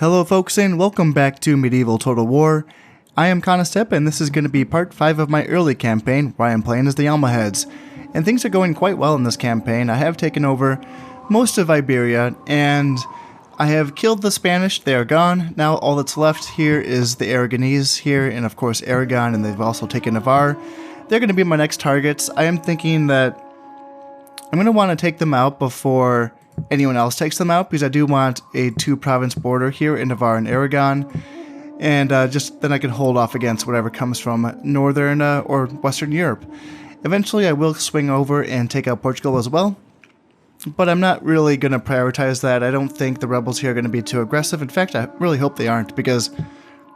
Hello folks and welcome back to Medieval Total War. I am Conostep and this is going to be part 5 of my early campaign where I am playing as the Almohads. And things are going quite well in this campaign. I have taken over most of Iberia and I have killed the Spanish. They are gone. Now all that's left here is the Aragonese here and of course Aragon, and they've also taken Navarre. They're going to be my next targets. I am thinking that I'm going to want to take them out before anyone else takes them out, because I do want a 2-province border here in Navarre and Aragon, and just then I can hold off against whatever comes from northern or western Europe. Eventually I will swing over and take out Portugal as well, but I'm not really going to prioritize that. I don't think the rebels here are going to be too aggressive. In fact, I really hope they aren't, because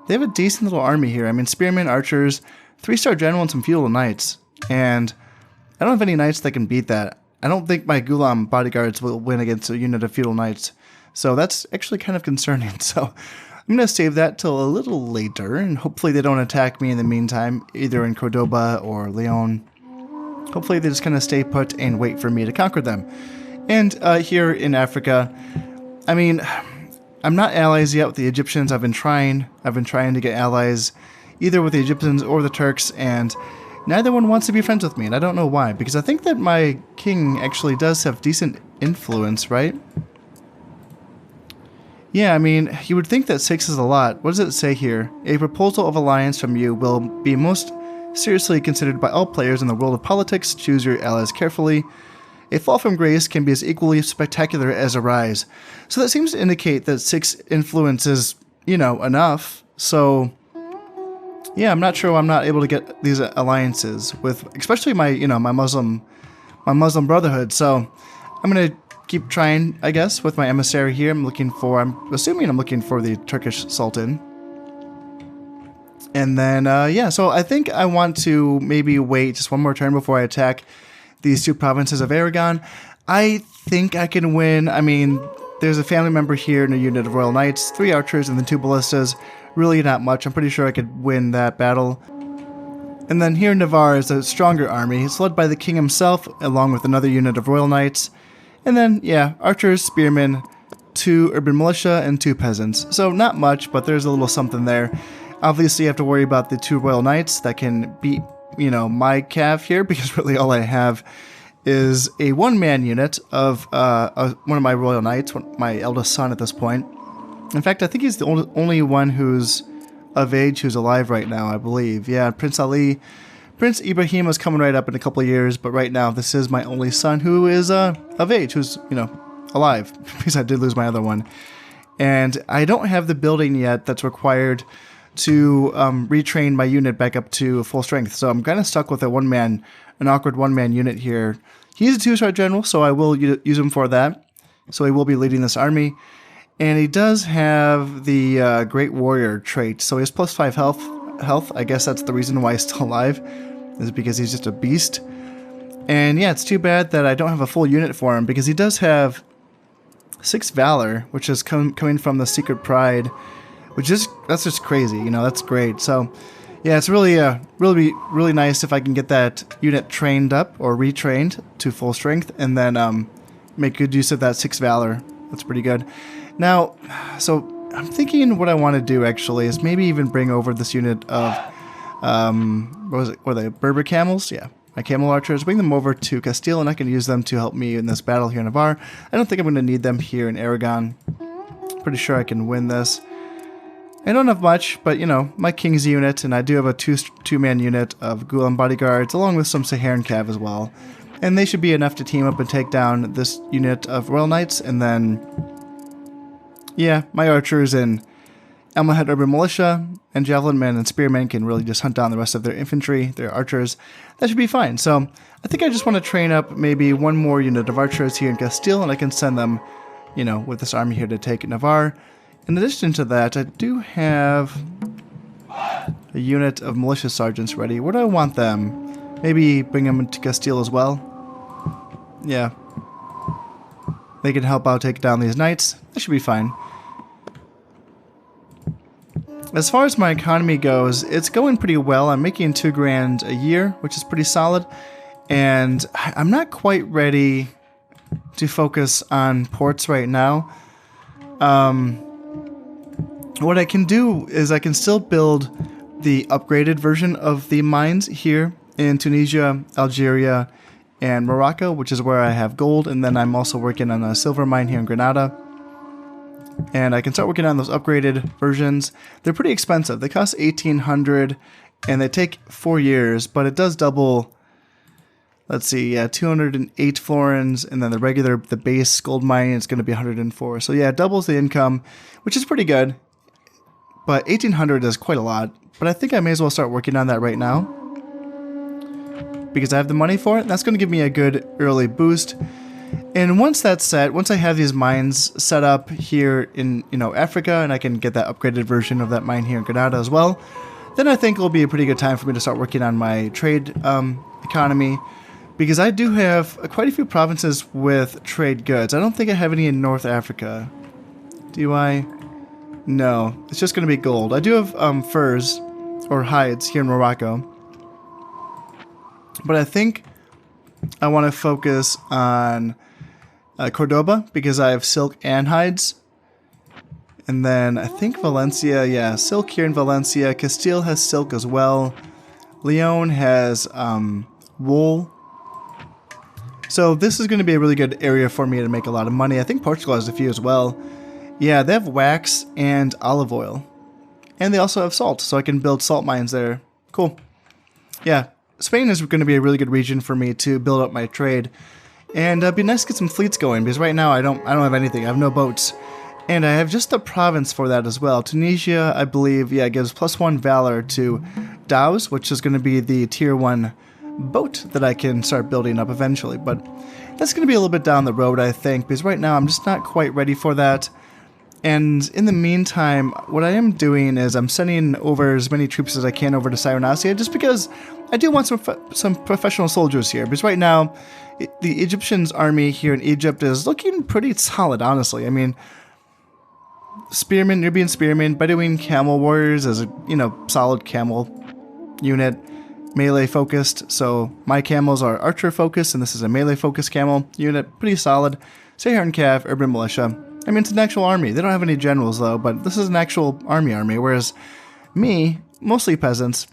they have a decent little army here. I mean, spearmen, archers, 3-star general, and some feudal knights, and I don't have any knights that can beat that. I don't think my Gulam bodyguards will win against a unit of feudal knights, so that's actually kind of concerning. So I'm going to save that till a little later, and hopefully they don't attack me in the meantime, either in Cordoba or Leon. Hopefully they just kind of stay put and wait for me to conquer them. And here in Africa, I mean, I'm not allies yet with the Egyptians. I've been trying to get allies either with the Egyptians or the Turks, and neither one wants to be friends with me, and I don't know why, because I think that my king actually does have decent influence, right? Yeah, I mean, you would think that 6 is a lot. What does it say here? A proposal of alliance from you will be most seriously considered by all players in the world of politics. Choose your allies carefully. A fall from grace can be as equally spectacular as a rise. So that seems to indicate that 6 influence is, enough. So yeah, I'm not sure why I'm not able to get these alliances with, especially my, my Muslim Brotherhood. So I'm gonna keep trying, I guess, with my emissary here. I'm assuming I'm looking for the Turkish Sultan. And then, yeah, so I think I want to maybe wait just one more turn before I attack these 2 provinces of Aragon. I think I can win. I mean, there's a family member here in a unit of Royal Knights, 3 archers, and then 2 ballistas. Really not much. I'm pretty sure I could win that battle. And then here in Navarre is a stronger army. It's led by the king himself, along with another unit of Royal Knights. And then, yeah, archers, spearmen, 2 urban militia, and 2 peasants. So not much, but there's a little something there. Obviously, you have to worry about the 2 Royal Knights that can beat, my cav here, because really all I have is a 1-man unit of one of my Royal Knights, my eldest son at this point. In fact, I think he's the only one who's of age who's alive right now, I believe. Yeah, Prince Ibrahim is coming right up in a couple of years, but right now this is my only son who is of age, who's, alive, because I did lose my other one. And I don't have the building yet that's required to retrain my unit back up to full strength, so I'm kind of stuck with an awkward 1-man unit here. He's a 2-star general, so I will use him for that. So he will be leading this army. And he does have the Great Warrior trait, so he has plus 5 health. I guess that's the reason why he's still alive, is because he's just a beast. And yeah, it's too bad that I don't have a full unit for him, because he does have 6 Valor, which is coming from the Secret Pride, that's just crazy, that's great. So yeah, it's really nice if I can get that unit trained up or retrained to full strength, and then make good use of that 6 Valor. That's pretty good. Now, so I'm thinking what I want to do actually is maybe even bring over this unit of, what are they, Berber camels? Yeah, my camel archers, bring them over to Castile, and I can use them to help me in this battle here in Navarre. I don't think I'm going to need them here in Aragon. Pretty sure I can win this. I don't have much, but my king's unit, and I do have a 2-man unit of Gulam bodyguards, along with some Saharan cav as well. And they should be enough to team up and take down this unit of Royal Knights, and then yeah, my archers and Almohad urban militia and javelin men and spearmen can really just hunt down the rest of their infantry, their archers. That should be fine. So I think I just want to train up maybe 1 more unit of archers here in Castile, and I can send them, with this army here to take Navarre. In addition to that, I do have a unit of militia sergeants ready. Where do I want them? Maybe bring them to Castile as well. Yeah. They can help out take down these knights. That should be fine. As far as my economy goes, it's going pretty well. I'm making $2 grand a year, which is pretty solid. And I'm not quite ready to focus on ports right now. what I can do is I can still build the upgraded version of the mines here in Tunisia, Algeria, and Morocco, which is where I have gold, and then I'm also working on a silver mine here in Granada. And I can start working on those upgraded versions. They're pretty expensive. They cost 1,800, and they take 4 years, but it does double. Let's see, yeah, 208 florins, and then the base gold mining is going to be 104. So yeah, it doubles the income, which is pretty good. But 1,800 is quite a lot. But I think I may as well start working on that right now, because I have the money for it. That's going to give me a good early boost. And once that's set, once I have these mines set up here in Africa, and I can get that upgraded version of that mine here in Granada as well, then I think it'll be a pretty good time for me to start working on my trade economy, because I do have quite a few provinces with trade goods. I don't think I have any in North Africa. Do I? No, it's just going to be gold. I do have furs or hides here in Morocco, but I think I want to focus on Cordoba, because I have silk and hides. And then I think Valencia, yeah, silk here in Valencia. Castile has silk as well. Leon has wool. So this is going to be a really good area for me to make a lot of money. I think Portugal has a few as well. Yeah, they have wax and olive oil. And they also have salt, so I can build salt mines there. Cool. Yeah, Spain is going to be a really good region for me to build up my trade. And it'd be nice to get some fleets going, because right now I don't have anything. I have no boats. And I have just a province for that as well. Tunisia, I believe, yeah, gives +1 valor to Dhows, which is going to be the tier 1 boat that I can start building up eventually. But that's going to be a little bit down the road, I think, because right now I'm just not quite ready for that. And in the meantime, what I am doing is I'm sending over as many troops as I can over to Cyrenaica, just because I do want some professional soldiers here. Because right now, the Egyptians' army here in Egypt is looking pretty solid, honestly. I mean, spearmen, Nubian spearmen, Bedouin camel warriors as a solid camel unit, melee focused. So my camels are archer focused, and this is a melee focused camel unit, pretty solid. Saharan Cav, urban militia. I mean, it's an actual army. They don't have any generals, though, but this is an actual army, whereas me, mostly peasants.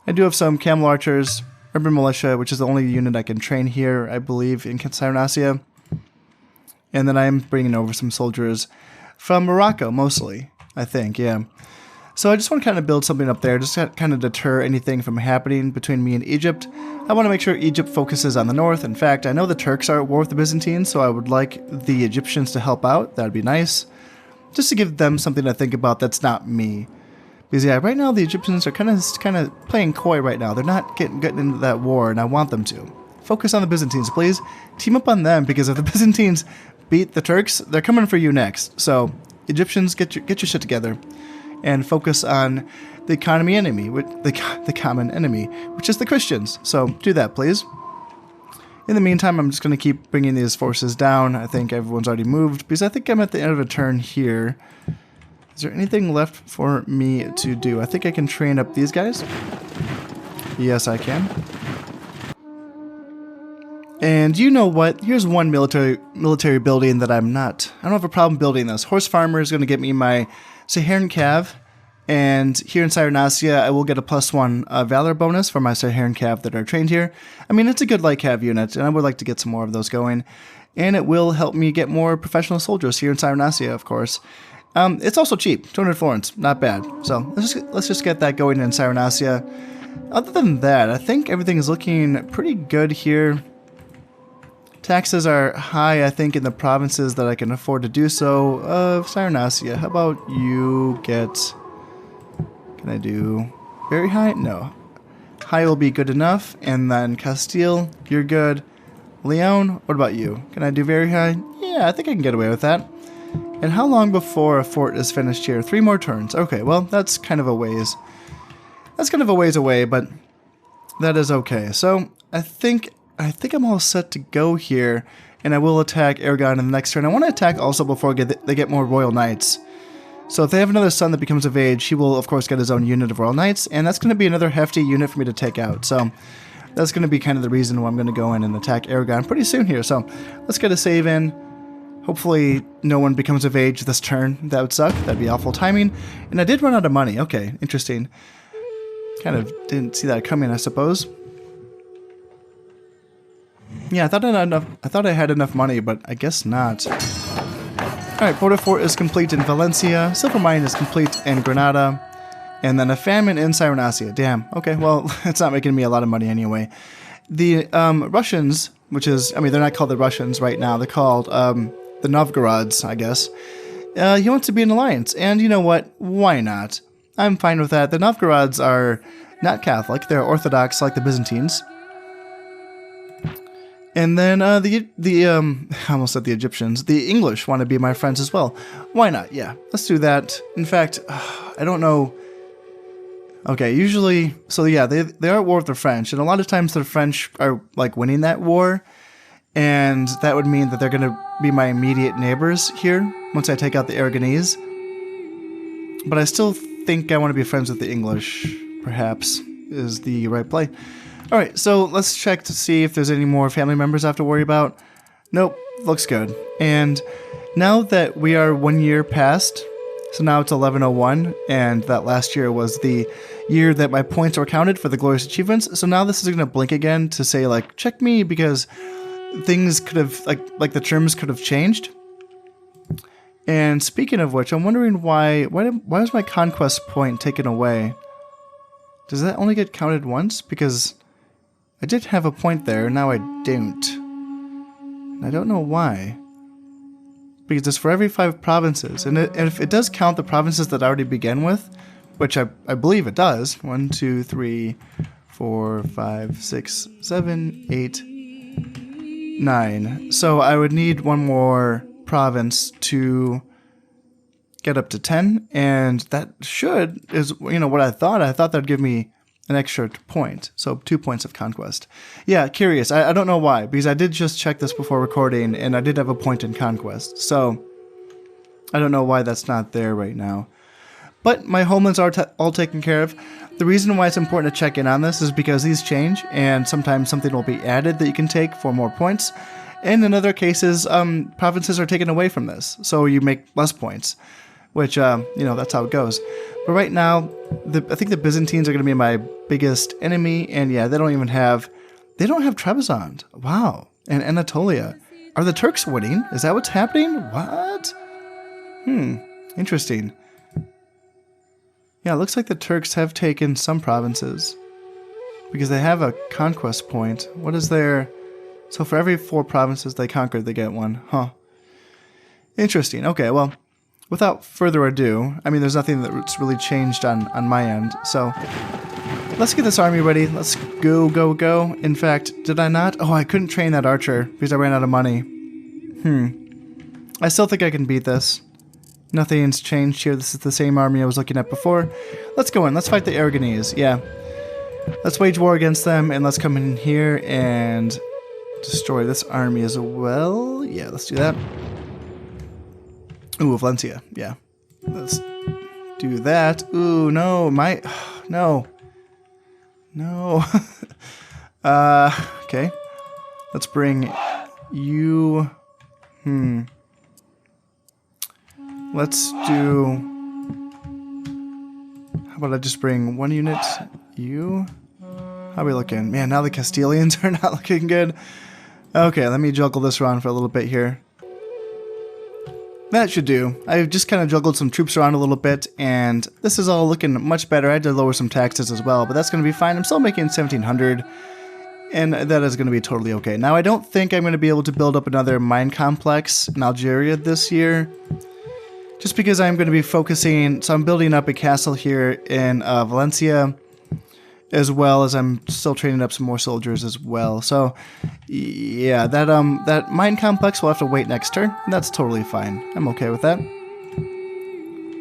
I do have some camel archers, urban militia, which is the only unit I can train here, I believe, in Cyrenaica. And then I'm bringing over some soldiers from Morocco, mostly, I think, yeah. So I just want to kind of build something up there, just to kind of deter anything from happening between me and Egypt. I want to make sure Egypt focuses on the north. In fact, I know the Turks are at war with the Byzantines, so I would like the Egyptians to help out. That would be nice. Just to give them something to think about that's not me. Because yeah, right now the Egyptians are kind of playing coy right now. They're not getting into that war, and I want them to. Focus on the Byzantines, please. Team up on them, because if the Byzantines beat the Turks, they're coming for you next. So Egyptians, get your shit together. And focus on the economy enemy, the common enemy, which is the Christians. So do that, please. In the meantime, I'm just going to keep bringing these forces down. I think everyone's already moved, because I think I'm at the end of a turn here. Is there anything left for me to do? I think I can train up these guys. Yes, I can. And you know what? Here's one military building that I don't have a problem building this. Horse Farmer is going to get me my Saharan Cav, and here in Cyrenaica, I will get a +1 Valor bonus for my Saharan Cav that are trained here. I mean, it's a good light Cav unit, and I would like to get some more of those going. And it will help me get more professional soldiers here in Cyrenaica, of course. It's also cheap, 200 florins, not bad. So let's just get that going in Cyrenaica. Other than that, I think everything is looking pretty good here. Taxes are high, I think, in the provinces that I can afford to do so. Cyrenaica, how about you get... Can I do very high? No. High will be good enough. And then Castile, you're good. Leon, what about you? Can I do very high? Yeah, I think I can get away with that. And how long before a fort is finished here? 3 more turns. Okay, well, that's kind of a ways. That's kind of a ways away, but that is okay. So, I think I'm all set to go here, and I will attack Aragon in the next turn. I want to attack also before they get more Royal Knights. So if they have another son that becomes of age, he will, of course, get his own unit of Royal Knights, and that's going to be another hefty unit for me to take out. So that's going to be kind of the reason why I'm going to go in and attack Aragon pretty soon here. So let's get a save in. Hopefully no one becomes of age this turn. That would suck. That'd be awful timing. And I did run out of money. Okay, interesting. Kind of didn't see that coming, I suppose. Yeah, I thought I had enough money, but I guess not. Alright, Border Fort is complete in Valencia. Silver Mine is complete in Granada. And then a famine in Cyrenacia. Damn. Okay, well, it's not making me a lot of money anyway. The Russians, which is, I mean, they're not called the Russians right now. They're called the Novgorods, I guess. He wants to be an alliance. And you know what? Why not? I'm fine with that. The Novgorods are not Catholic. They're Orthodox like the Byzantines. And then I almost said the Egyptians. The English want to be my friends as well. Why not? Yeah, let's do that. In fact, I don't know. Okay, usually, so yeah, they are at war with the French, and a lot of times the French are like winning that war, and that would mean that they're going to be my immediate neighbors here once I take out the Aragonese. But I still think I want to be friends with the English, perhaps, is the right play. Alright, so let's check to see if there's any more family members I have to worry about. Nope, looks good. And now that we are 1 year past, so now it's 1101, and that last year was the year that my points were counted for the glorious achievements. So now this is going to blink again to say, like, check me, because things could have, like the terms could have changed. And speaking of which, I'm wondering why was my conquest point taken away? Does that only get counted once? Because I did have a point there, now I don't. And I don't know why. Because it's for every 5 provinces, and if it does count the provinces that I already began with, which I believe it does. 1, 2, 3, 4, 5, 6, 7, 8, 9. So I would need one more province to get up to 10, and that is what I thought. I thought that'd give me an extra point, so 2 points of conquest. Yeah, curious. I don't know why, because I did just check this before recording, and I did have a point in conquest, so I don't know why that's not there right now. But my homelands are all taken care of. The reason why it's important to check in on this is because these change, and sometimes something will be added that you can take for more points, and in other cases, provinces are taken away from this, so you make less points, which, that's how it goes. But right now, I think the Byzantines are going to be my biggest enemy, and yeah, they don't have Trebizond. Wow. And Anatolia. Are the Turks winning? Is that what's happening? What? Interesting. Yeah, it looks like the Turks have taken some provinces, because they have a conquest point. What is their... So for every 4 provinces they conquered, they get one. Huh. Interesting. Okay, well, without further ado, I mean, there's nothing that's really changed on my end, so let's get this army ready. Let's go, go, go. In fact, did I not? Oh, I couldn't train that archer because I ran out of money. I still think I can beat this. Nothing's changed here. This is the same army I was looking at before. Let's go in. Let's fight the Aragonese. Yeah. Let's wage war against them, and let's come in here and destroy this army as well. Yeah, let's do that. Ooh, Valencia. Yeah. Let's do that. Ooh, no. No. No. Okay. Let's bring you... Let's do... How about I just bring 1 unit? You? How are we looking? Man, now the Castilians are not looking good. Okay, let me juggle this around for a little bit here. That should do. I've just kind of juggled some troops around a little bit, and this is all looking much better. I had to lower some taxes as well, but that's going to be fine. I'm still making 1,700, and that is going to be totally okay. Now, I don't think I'm going to be able to build up another mine complex in Algeria this year, just because I'm going to be focusing... So I'm building up a castle here in Valencia, as well as I'm still training up some more soldiers as well. So, yeah, that mine complex will have to wait next turn. That's totally fine. I'm okay with that,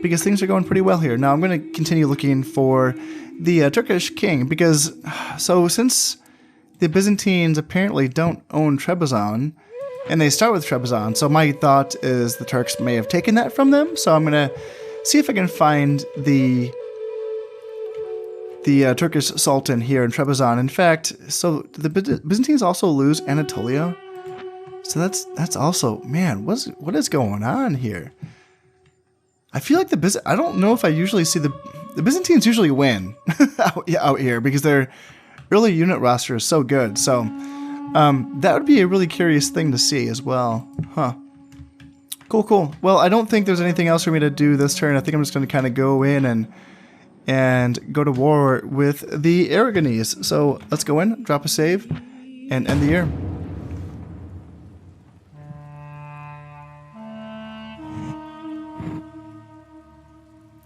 because things are going pretty well here. Now I'm going to continue looking for the Turkish king, because since the Byzantines apparently don't own Trebizond, and they start with Trebizond, so my thought is the Turks may have taken that from them. So I'm going to see if I can find the Turkish Sultan here in Trebizond. In fact, so the Byzantines also lose Anatolia. So that's also, man, what is going on here? I feel like I don't know if I usually see the Byzantines usually win out here because their early unit roster is so good. So that would be a really curious thing to see as well. Huh. Cool. Well, I don't think there's anything else for me to do this turn. I think I'm just going to kind of go in and go to war with the Aragonese. So let's go in, drop a save, and end the year.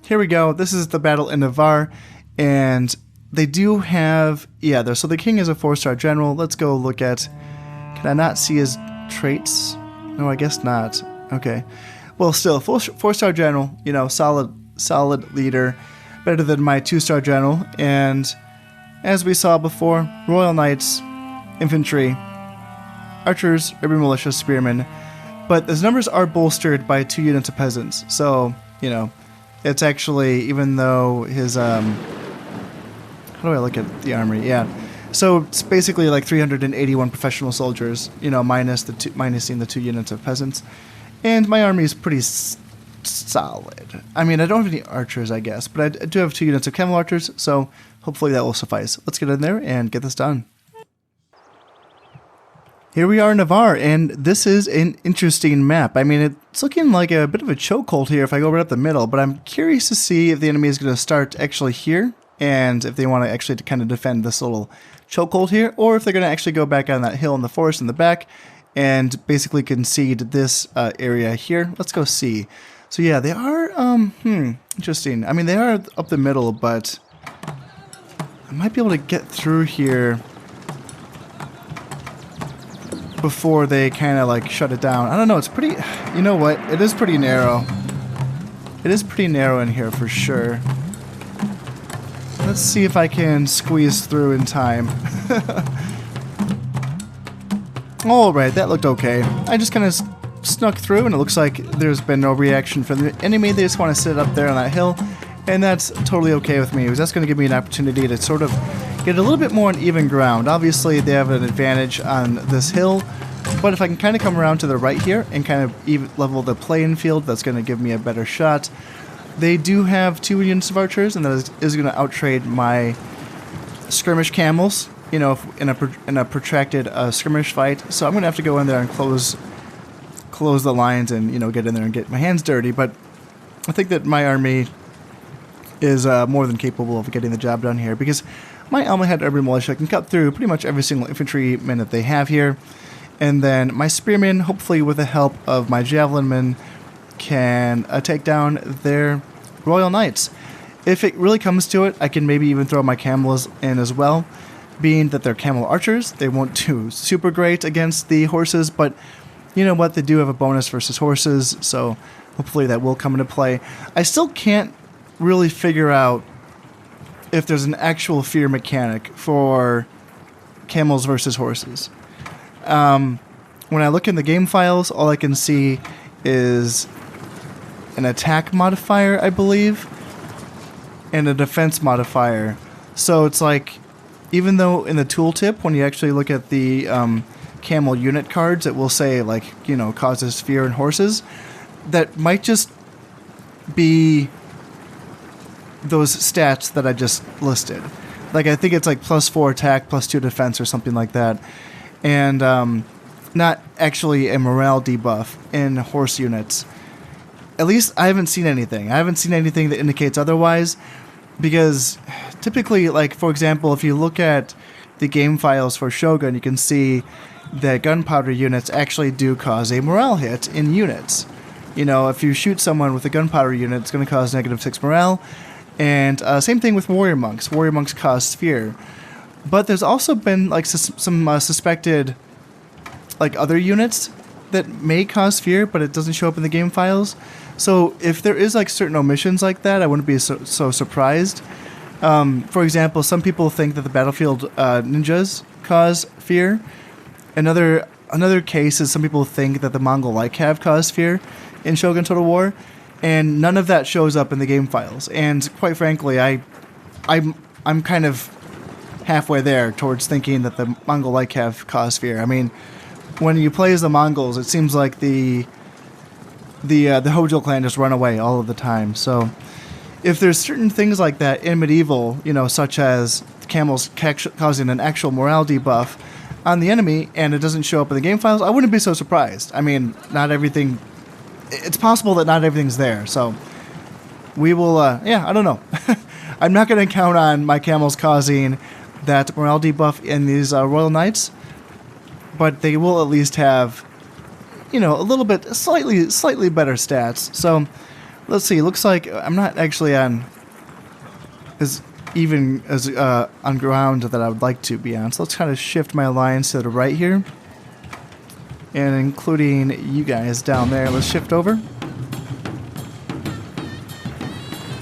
Here we go. This is the battle in Navarre, and they do have, so the king is a 4-star general. Let's go look at, can I not see his traits? No, I guess not. Okay. Well, still, 4-star general, solid leader, better than my 2-star general, and as we saw before, Royal Knights, infantry, archers, urban militia, spearmen, but his numbers are bolstered by 2 units of peasants, so, it's actually, even though his, how do I look at the armory? Yeah. So it's basically like 381 professional soldiers, minusing the 2 units of peasants. And my army is pretty solid. I mean, I don't have any archers, I guess, but I do have 2 units of camel archers, so hopefully that will suffice. Let's get in there and get this done. Here we are in Navarre, and this is an interesting map. I mean, it's looking like a bit of a chokehold here if I go right up the middle, but I'm curious to see if the enemy is going to start actually here, and if they want to actually kind of defend this little chokehold here, or if they're going to actually go back on that hill in the forest in the back, and basically concede this area here. Let's go see. So yeah, they are, interesting. I mean, they are up the middle, but I might be able to get through here before they kind of like shut it down. I don't know, it's pretty, you know what, it is pretty narrow. It is pretty narrow in here for sure. Let's see if I can squeeze through in time. Alright, that looked okay. I just kind of snuck through and it looks like there's been no reaction from the enemy. They just want to sit up there on that hill, and that's totally okay with me, because that's going to give me an opportunity to sort of get a little bit more on even ground. Obviously, they have an advantage on this hill, but if I can kind of come around to the right here and kind of level the playing field, that's going to give me a better shot. They do have 2 units of archers, and that is going to outtrade my skirmish camels, in a protracted skirmish fight. So I'm going to have to go in there and close the lines and, get in there and get my hands dirty. But I think that my army is more than capable of getting the job done here, because my Almohad urban militia can cut through pretty much every single infantryman that they have here. And then my spearmen, hopefully with the help of my javelin men, can take down their Royal Knights. If it really comes to it, I can maybe even throw my camels in as well. Being that they're camel archers, they won't do super great against the horses, but you know what, they do have a bonus versus horses, so hopefully that will come into play. I still can't really figure out if there's an actual fear mechanic for camels versus horses. When I look in the game files, all I can see is an attack modifier, I believe, and a defense modifier. So it's like, even though in the tooltip, when you actually look at the camel unit cards, it will say, like, causes fear in horses, that might just be those stats that I just listed. Like, I think it's like +4 attack, +2 defense, or something like that. And not actually a morale debuff in horse units. At least I haven't seen anything. I haven't seen anything that indicates otherwise, because typically, like, for example, if you look at the game files for Shogun, you can see that gunpowder units actually do cause a morale hit in units. If you shoot someone with a gunpowder unit, it's going to cause -6 morale. And same thing with warrior monks. Warrior monks cause fear. But there's also been like some suspected like other units that may cause fear, but it doesn't show up in the game files. So if there is like certain omissions like that, I wouldn't be so surprised. For example, some people think that the battlefield ninjas cause fear. Another case is some people think that the Mongol Lycav cause fear in Shogun Total War, and none of that shows up in the game files. And quite frankly, I'm kind of halfway there towards thinking that the Mongol Lycav cause fear. I mean, when you play as the Mongols, it seems like the Hojo clan just run away all of the time. So if there's certain things like that in medieval, you know, such as camels causing an actual morale debuff on the enemy, and it doesn't show up in the game files, I wouldn't be so surprised. I mean, not everything. It's possible that not everything's there. So we will. Yeah, I don't know. I'm not going to count on my camels causing that morale debuff in these Royal Knights, but they will at least have, you know, a little bit, slightly better stats. So let's see. Looks like I'm not actually on as even as on ground that I would like to be on. So let's kind of shift my alliance to the right here, and including you guys down there. Let's shift over.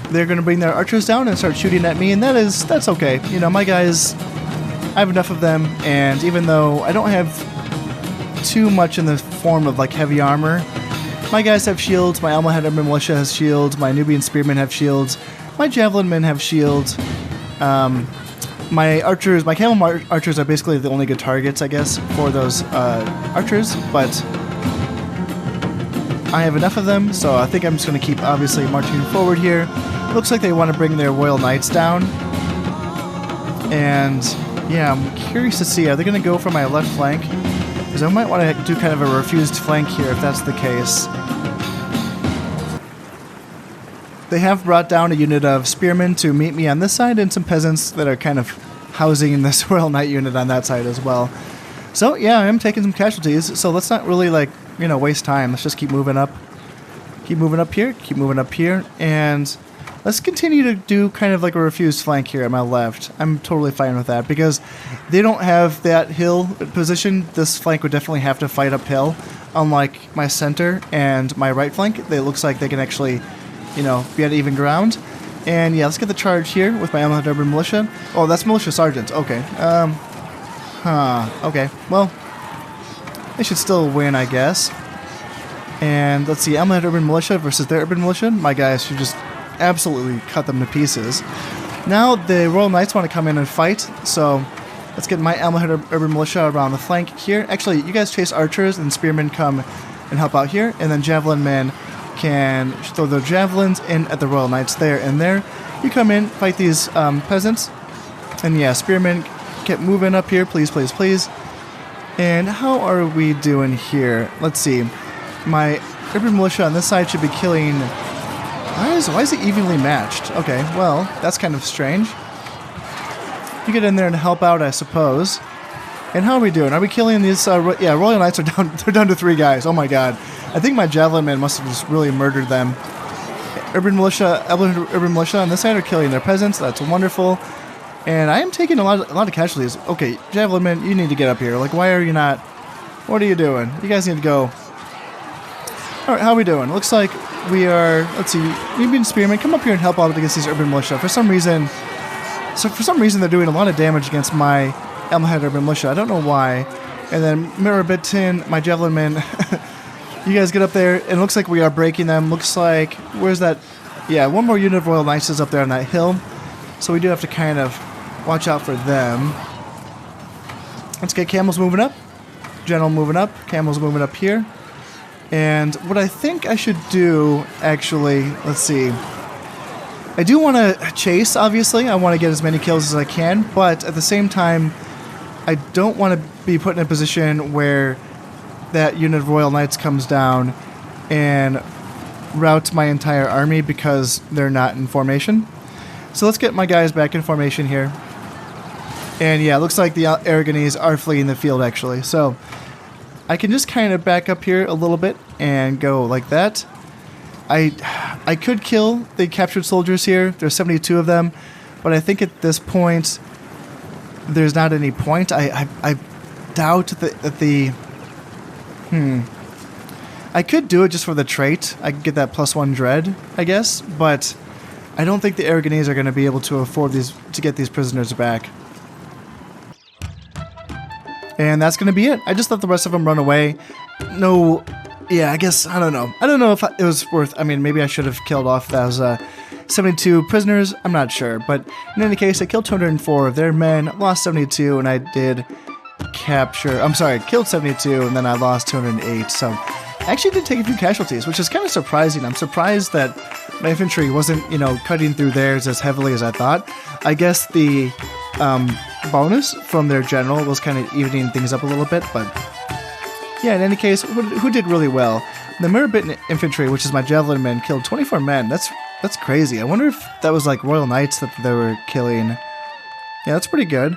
They're going to bring their archers down and start shooting at me, and that's okay. You know, my guys, I have enough of them, and even though I don't have too much in the form of like heavy armor, my guys have shields, my Almohad Urban Militia has shields, my Nubian Spearmen have shields, my Javelin Men have shields, my archers, my camel archers are basically the only good targets, I guess, for those archers, but I have enough of them, so I think I'm just going to keep obviously marching forward here. Looks like they want to bring their Royal Knights down. And yeah, I'm curious to see, are they going to go for my left flank? Because I might want to do kind of a refused flank here if that's the case. They have brought down a unit of spearmen to meet me on this side, and some peasants that are kind of housing this Royal Knight unit on that side as well. So yeah, I am taking some casualties, so let's not really, like, you know, waste time. Let's just keep moving up. Keep moving up here, keep moving up here, and let's continue to do kind of like a refused flank here at my left. I'm totally fine with that, because they don't have that hill position. This flank would definitely have to fight uphill, unlike my center and my right flank. It looks like they can actually, you know, be at even ground. And yeah, let's get the charge here with my Almohad Urban Militia. Oh, that's Militia Sergeants. Okay. Okay. Well, they should still win, I guess. And let's see, Almohad Urban Militia versus their Urban Militia. My guys should just absolutely cut them to pieces. Now the Royal Knights want to come in and fight, so let's get my Almohad Urban Militia around the flank here. Actually, you guys chase archers, and spearmen come and help out here, and then javelin men can throw their javelins in at the Royal Knights there and there. You come in, fight these peasants, and yeah, spearmen, get moving up here, please, please, please. And how are we doing here? Let's see. My Urban Militia on this side should be killing... Why is it evenly matched? Okay, well, that's kind of strange. You get in there and help out, I suppose. And how are we doing? Are we killing these... yeah, Royal Knights are down. They're down to 3 guys. Oh my god. I think my Javelin Men must have just really murdered them. Urban Militia on this side are killing their peasants. That's wonderful. And I am taking a lot of casualties. Okay, Javelin Men, you need to get up here. Like, why are you not... What are you doing? You guys need to go... Alright, how are we doing? Looks like we are... Let's see. Nubian Spearmen, come up here and help out against these Urban Militia. For some reason, they're doing a lot of damage against my Almohad Urban Militia. I don't know why. And then Mirabitin, my Javelin Men... You guys get up there, and it looks like we are breaking them. Looks like... Where's that? Yeah, one more unit of Royal Knights is up there on that hill. So we do have to kind of watch out for them. Let's get camels moving up. General moving up. Camels moving up here. And what I think I should do, actually, let's see. I do want to chase, obviously. I want to get as many kills as I can. But at the same time, I don't want to be put in a position where that unit of Royal Knights comes down and routes my entire army because they're not in formation. So let's get my guys back in formation here. And yeah, it looks like the Aragonese are fleeing the field, actually. So I can just kind of back up here a little bit and go like that. I could kill the captured soldiers here. There's 72 of them. But I think at this point, there's not any point. I doubt that the... I could do it just for the trait. I could get that +1 dread, I guess. But I don't think the Aragonese are going to be able to afford to get these prisoners back. And that's going to be it. I just let the rest of them run away. No, yeah, I guess, I don't know. I don't know if it was worth, I mean, maybe I should have killed off those 72 prisoners. I'm not sure. But in any case, I killed 204 of their men, lost 72, and I did capture. I'm sorry, I killed 72, and then I lost 208. So I actually did take a few casualties, which is kind of surprising. I'm surprised that my infantry wasn't, cutting through theirs as heavily as I thought. I guess the bonus from their general was kind of evening things up a little bit, but yeah, in any case, who did really well? The Mirabit infantry, which is my javelin men, killed 24 men. That's crazy. I wonder if that was like Royal Knights that they were killing. Yeah, that's pretty good.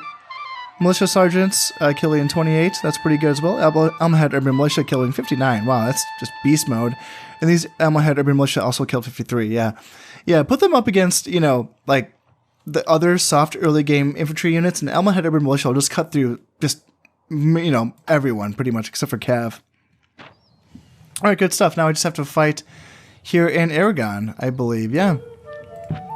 Militia sergeants killing 28. That's pretty good as well. Almohad urban militia killing 59. Wow, that's just beast mode. And these Almohad urban militia also killed 53. Yeah. Put them up against like the other soft early game infantry units, and Almohad urban militia will just cut through just everyone pretty much except for Cav. All right, good stuff. Now I just have to fight here in Aragon, I believe. Yeah.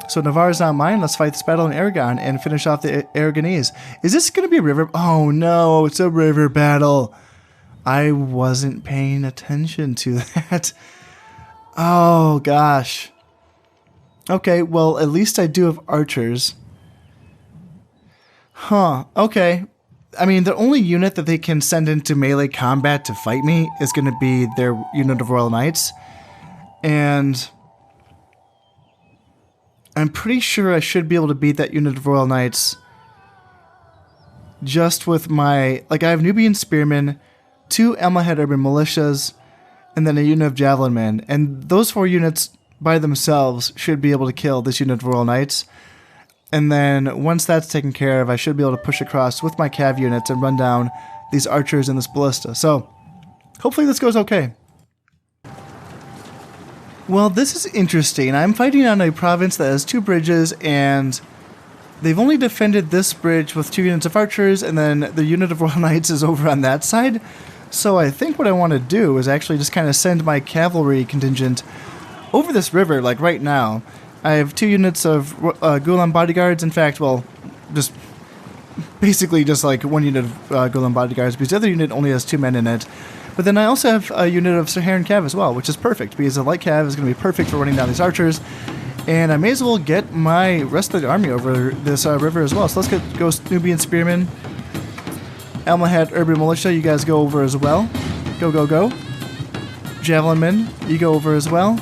So Navarre is not mine. Let's fight this battle in Aragon and finish off the Aragonese. Is this going to be a river? Oh no, it's a river battle. I wasn't paying attention to that. Oh gosh. Okay, well at least I do have archers. Huh, okay. I mean, the only unit that they can send into melee combat to fight me is going to be their unit of Royal Knights. And I'm pretty sure I should be able to beat that unit of Royal Knights just with my... Like, I have Nubian Spearmen, 2 Almohad Urban Militias, and then a unit of Javelin Men. And those 4 units by themselves should be able to kill this unit of Royal Knights. And then once that's taken care of, I should be able to push across with my cav units and run down these archers and this ballista. So, hopefully this goes okay. Well, this is interesting. I'm fighting on a province that has 2 bridges, and they've only defended this bridge with 2 units of archers, and then the unit of Royal Knights is over on that side. So I think what I want to do is actually just kind of send my cavalry contingent over this river, like right now. I have 2 units of Gulam bodyguards. In fact, well, just basically just like 1 unit of Gulam bodyguards, because the other unit only has 2 men in it. But then I also have a unit of Saharan cav as well, which is perfect, because the light cav is going to be perfect for running down these archers. And I may as well get my rest of the army over this river as well. So let's go Nubian Spearmen. Almohad Urban Militia, you guys go over as well. Go, go, go. Javelin Men, you go over as well.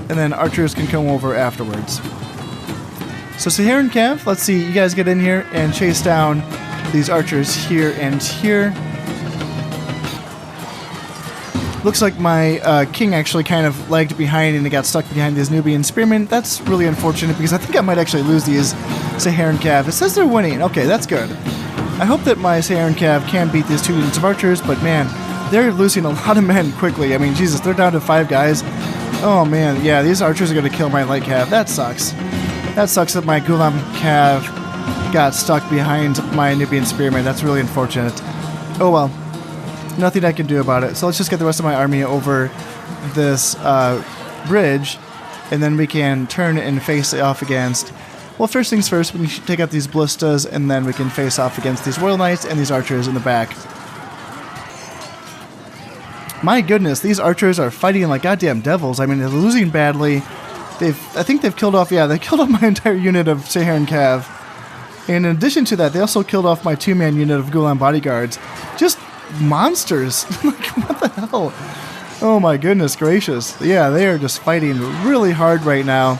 And then archers can come over afterwards. So Saharan Cav, let's see, you guys get in here and chase down these archers here and here. Looks like my king actually kind of lagged behind and he got stuck behind these Nubian Spearmen. That's really unfortunate because I think I might actually lose these Saharan Cav. It says they're winning. Okay, that's good. I hope that my Saharan Cav can beat these 2 units of archers, but man, they're losing a lot of men quickly. I mean, Jesus, they're down to 5 guys. Oh man, yeah, these archers are going to kill my light cav. That sucks. That sucks that my Gulam cav got stuck behind my Nubian Spearman. That's really unfortunate. Oh well, nothing I can do about it. So let's just get the rest of my army over this bridge, and then we can turn and face off against... Well, first things first, we should take out these ballistas, and then we can face off against these Royal Knights and these archers in the back. My goodness, these archers are fighting like goddamn devils. I mean, they're losing badly. I think they've killed off, yeah, they killed off my entire unit of Saharan Cav. And in addition to that, they also killed off my 2-man unit of Gulam bodyguards. Just monsters. Like, what the hell? Oh my goodness gracious. Yeah, they are just fighting really hard right now.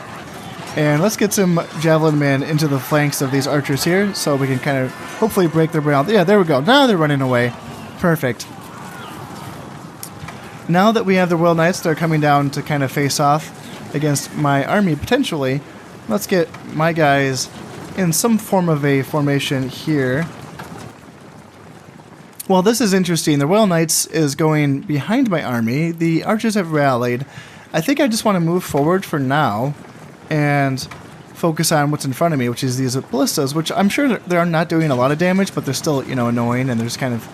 And let's get some Javelin men into the flanks of these archers here, so we can kind of hopefully break their morale. Yeah, there we go. Now they're running away. Perfect. Now that we have the Royal Knights, they're coming down to kind of face off against my army, potentially. Let's get my guys in some form of a formation here. Well, this is interesting. The Royal Knights is going behind my army. The archers have rallied. I think I just want to move forward for now and focus on what's in front of me, which is these ballistas, which I'm sure they're not doing a lot of damage, but they're still, you know, annoying, and they're just kind of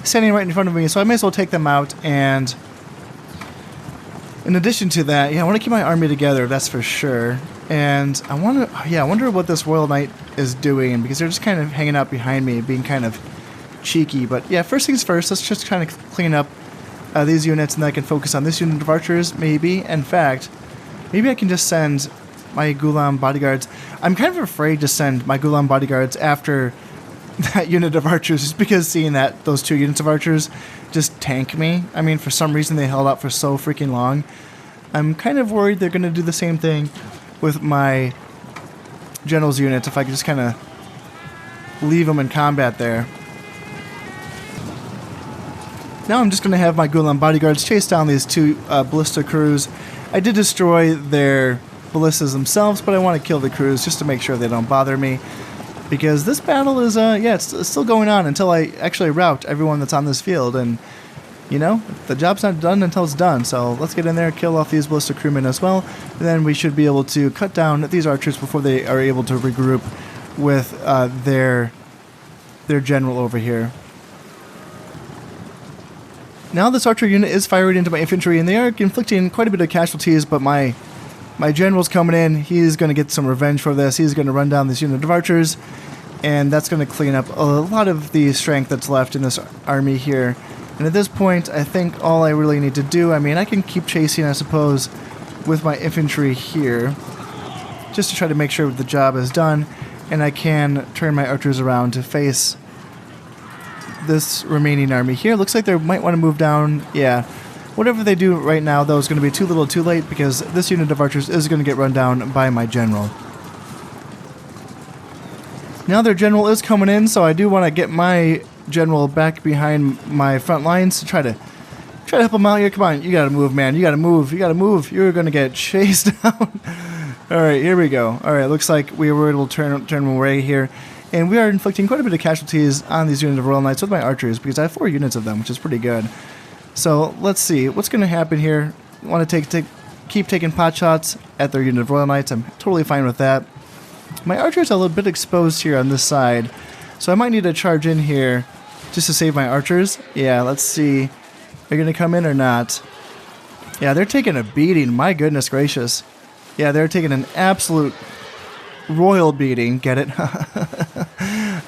standing right in front of me, so I may as well take them out. And in addition to that, yeah, I want to keep my army together, that's for sure. And I wonder what this Royal Knight is doing, because they're just kind of hanging out behind me, being kind of cheeky. But yeah, first things first, let's just kind of clean up these units, and then I can focus on this unit of archers, maybe. In fact, maybe I can just send my Gulam bodyguards. I'm kind of afraid to send my Gulam bodyguards after that unit of archers, just because seeing that those 2 units of archers just tank me. I mean, for some reason they held out for so freaking long. I'm kind of worried they're going to do the same thing with my general's units if I could just kind of leave them in combat there. Now I'm just going to have my Gulan bodyguards chase down these 2 ballista crews. I did destroy their ballistas themselves, but I want to kill the crews just to make sure they don't bother me. Because this battle is, it's still going on until I actually rout everyone that's on this field. And, you know, the job's not done until it's done. So let's get in there, kill off these ballista crewmen as well. And then we should be able to cut down these archers before they are able to regroup with their general over here. Now this archer unit is firing into my infantry, and they are inflicting quite a bit of casualties, but my general's coming in. He's going to get some revenge for this. He's going to run down this unit of archers, and that's going to clean up a lot of the strength that's left in this army here. And at this point, I think all I really need to do, I mean, I can keep chasing, I suppose, with my infantry here, just to try to make sure the job is done, and I can turn my archers around to face this remaining army here. Looks like they might want to move down. Yeah. Whatever they do right now, though, is going to be too little too late, because this unit of archers is going to get run down by my general. Now their general is coming in, so I do want to get my general back behind my front lines to try to help him out here. Come on, you got to move, man. You got to move. You got to move. You're going to get chased down. All right, here we go. All right, looks like we were able to turn them away here. And we are inflicting quite a bit of casualties on these units of Royal Knights with my archers, because I have 4 units of them, which is pretty good. So let's see what's going to happen here. I want to keep taking pot shots at their unit of Royal Knights. I'm totally fine with that. My archers are a little bit exposed here on this side, so I might need to charge in here just to save my archers. Yeah, let's see. They're going to come in or not. Yeah, they're taking a beating. My goodness gracious. Yeah, they're taking an absolute royal beating. Get it?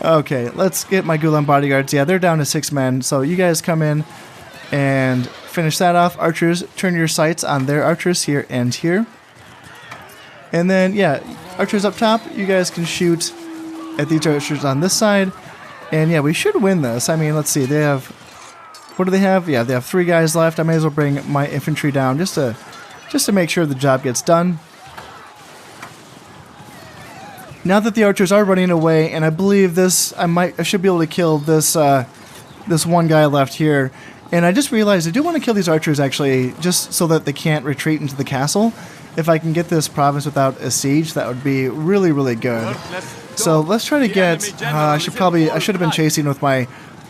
Okay, let's get my Gulan bodyguards. Yeah, they're down to 6 men, so you guys come in and finish that off. Archers, turn your sights on their archers here and here. And then, yeah, archers up top, you guys can shoot at these archers on this side. And yeah, we should win this. I mean, let's see, they have, what do they have? Yeah, they have 3 guys left. I may as well bring my infantry down just to make sure the job gets done. Now that the archers are running away, and I believe this, I should be able to kill this this one guy left here. And I just realized I do want to kill these archers, actually, just so that they can't retreat into the castle. If I can get this province without a siege, that would be really, really good. So let's try to get, I should have been chasing with my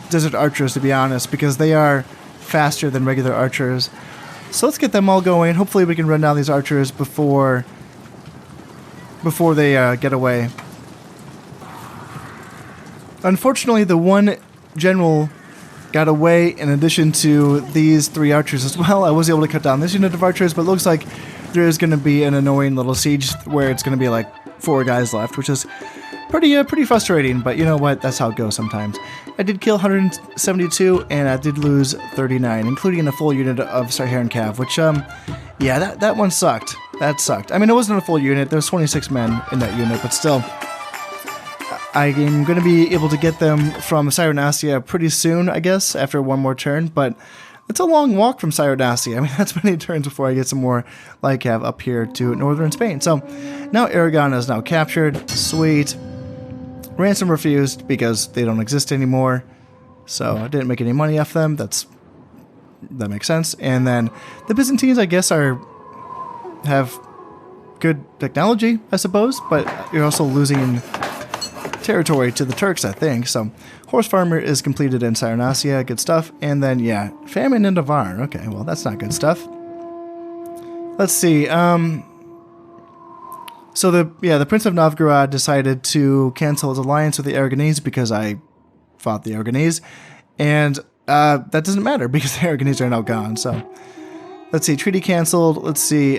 desert archers, to be honest, because they are faster than regular archers. So let's get them all going. Hopefully we can run down these archers before they get away. Unfortunately, the one general got away in addition to these 3 archers as well. I was able to cut down this unit of archers, but it looks like there is going to be an annoying little siege where it's going to be like 4 guys left, which is pretty frustrating, but you know what? That's how it goes sometimes. I did kill 172, and I did lose 39, including a full unit of Saharan Cav, which, yeah, that one sucked. That sucked. I mean, it wasn't a full unit. There was 26 men in that unit, but still. I am going to be able to get them from Cyrenaica pretty soon, I guess, after one more turn, but it's a long walk from Cyrenaica. I mean, that's many turns before I get some more Lycav up here to northern Spain. So, now Aragon is now captured. Sweet. Ransom refused because they don't exist anymore. So, I didn't make any money off them. That makes sense. And then, the Byzantines, I guess, have good technology, I suppose, but you're also losing territory to the Turks, I think. So, Horse Farmer is completed in Cyrenaica, good stuff. And then, yeah, Famine in Navarre. Okay, well, that's not good stuff. Let's see. So the Prince of Novgorod decided to cancel his alliance with the Aragonese because I fought the Aragonese, and that doesn't matter because the Aragonese are now gone. So, let's see. Treaty canceled. Let's see.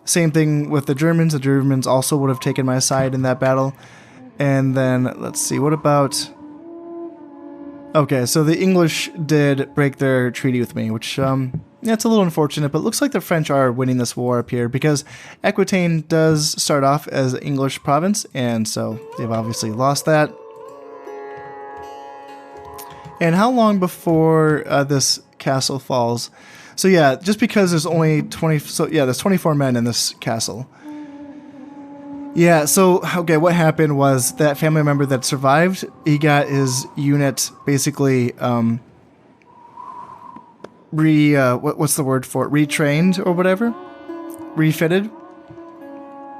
Same thing with the Germans. The Germans also would have taken my side in that battle. And then, let's see, what about... Okay, so the English did break their treaty with me, which, Yeah, it's a little unfortunate, but it looks like the French are winning this war up here because Aquitaine does start off as an English province, and so they've obviously lost that. And how long before this castle falls? So yeah, just because there's only 20, so yeah, there's 24 men in this castle. Yeah, so, okay, what happened was that family member that survived, he got his unit basically, what's the word for it? Retrained or whatever? Refitted.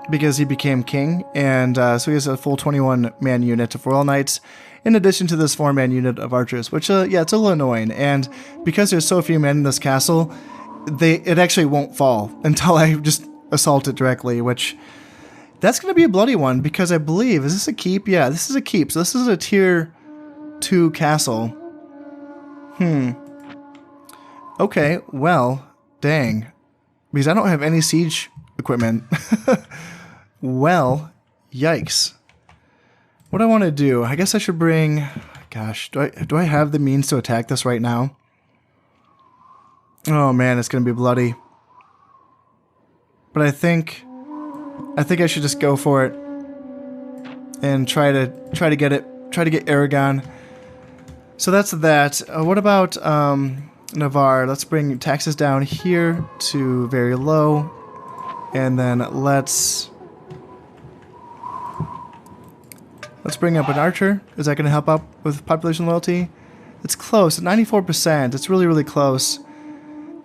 Because he became king, and so he has a full 21-man unit of Royal Knights, in addition to this 4-man unit of archers, which, yeah, it's a little annoying, and because there's so few men in this castle, it actually won't fall until I just assault it directly, which... That's going to be a bloody one, because I believe... Is this a keep? Yeah, this is a keep. So this is a tier 2 castle. Okay, well, dang. Because I don't have any siege equipment. Well, yikes. What do I want to do? I guess I should bring... Gosh, do I have the means to attack this right now? Oh man, it's going to be bloody. But I think I should just go for it and try to get Aragon. So that's that. What about Navarre? Let's bring taxes down here to very low, and then let's bring up an archer. Is that going to help out with population loyalty? It's close, 94%. It's really, really close.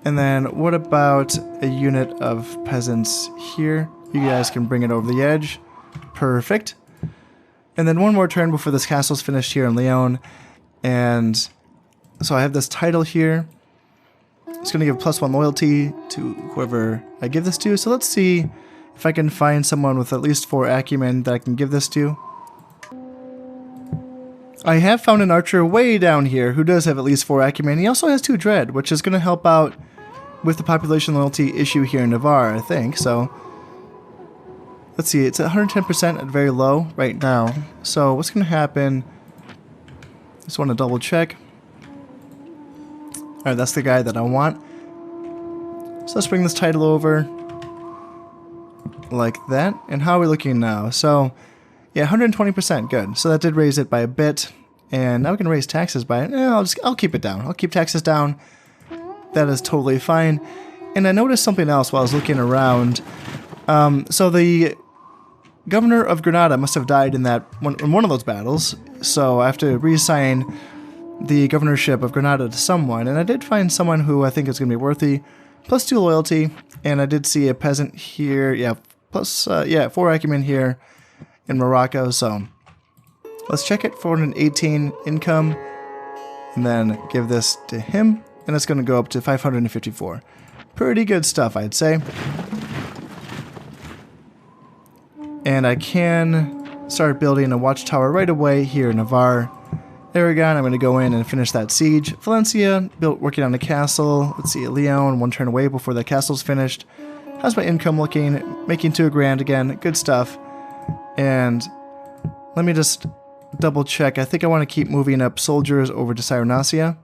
And then what about a unit of peasants here? You guys can bring it over the edge. Perfect. And then one more turn before this castle's finished here in Lyon. And so I have this title here. It's going to give +1 loyalty to whoever I give this to. So let's see if I can find someone with at least 4 acumen that I can give this to. I have found an archer way down here who does have at least 4 acumen. He also has 2 dread, which is going to help out with the population loyalty issue here in Navarre, I think. So let's see, it's at 110% at very low right now. So what's going to happen? Just want to double check. Alright, that's the guy that I want. So let's bring this title over like that. And how are we looking now? So yeah, 120%, good. So that did raise it by a bit. And now we can raise taxes by it. I'll keep it down. I'll keep taxes down. That is totally fine. And I noticed something else while I was looking around. So the governor of Granada must have died in one of those battles. So I have to reassign the governorship of Granada to someone. And I did find someone who I think is going to be worthy. +2 loyalty. And I did see a peasant here. Yeah, 4 acumen here in Morocco. So let's check it. 418 income. And then give this to him. And it's going to go up to 554. Pretty good stuff, I'd say. And I can start building a watchtower right away here in Navarre. Aragon, I'm going to go in and finish that siege. Valencia, working on the castle. Let's see, Lyon, 1 turn away before the castle's finished. How's my income looking? Making 2 grand again. Good stuff. And let me just double check. I think I want to keep moving up soldiers over to Cyrenacia.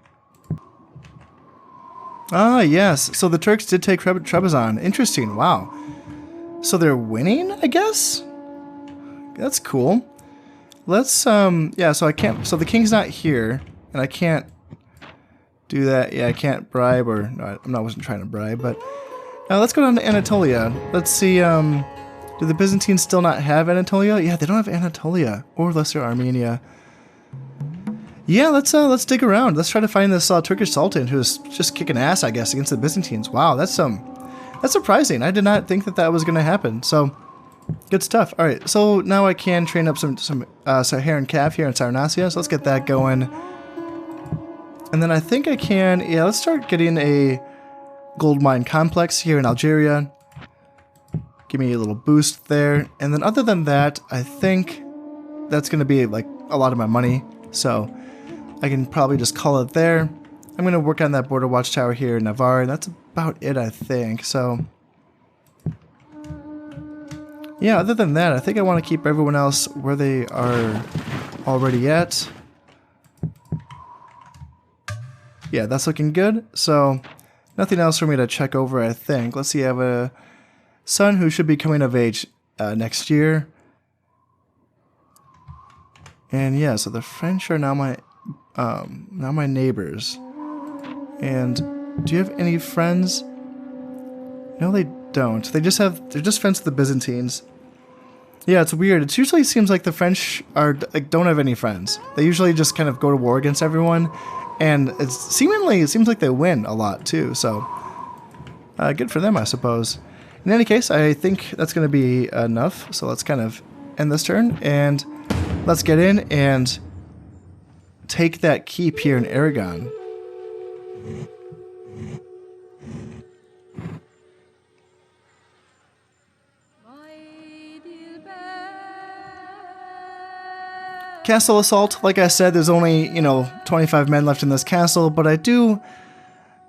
Ah, yes. So the Turks did take Trebizond. Interesting. Wow. So they're winning, I guess? That's cool. Let's, yeah, so I can't, so the king's not here, and I can't do that. Yeah, I can't bribe, or, no, I wasn't trying to bribe, but let's go down to Anatolia. Let's see, do the Byzantines still not have Anatolia? Yeah, they don't have Anatolia, or Lesser Armenia. Yeah, let's dig around. Let's try to find this Turkish Sultan who's just kicking ass, I guess, against the Byzantines. Wow, that's surprising. I did not think that was going to happen. So, good stuff. All right, so now I can train up some Saharan Cav here in Cyrenacia. So let's get that going. And then I think I can, yeah, let's start getting a gold mine complex here in Algeria. Give me a little boost there. And then other than that, I think that's going to be like a lot of my money. So I can probably just call it there. I'm going to work on that border watchtower here in Navarre. That's about it, I think. So yeah, other than that, I think I want to keep everyone else where they are already at. Yeah, that's looking good. So Nothing else for me to check over, I think. Let's see, I have a son who should be coming of age next year. And yeah, so the French are now my neighbors. And do you have any friends? No, they don't. They're just friends with the Byzantines. Yeah, it's weird. It usually seems like the French don't have any friends. They usually just kind of go to war against everyone, and it seems like they win a lot too. So good for them, I suppose. In any case, I think that's going to be enough. So let's kind of end this turn and let's get in and take that keep here in Aragon. Castle assault. Like I said, there's only, 25 men left in this castle, but I do,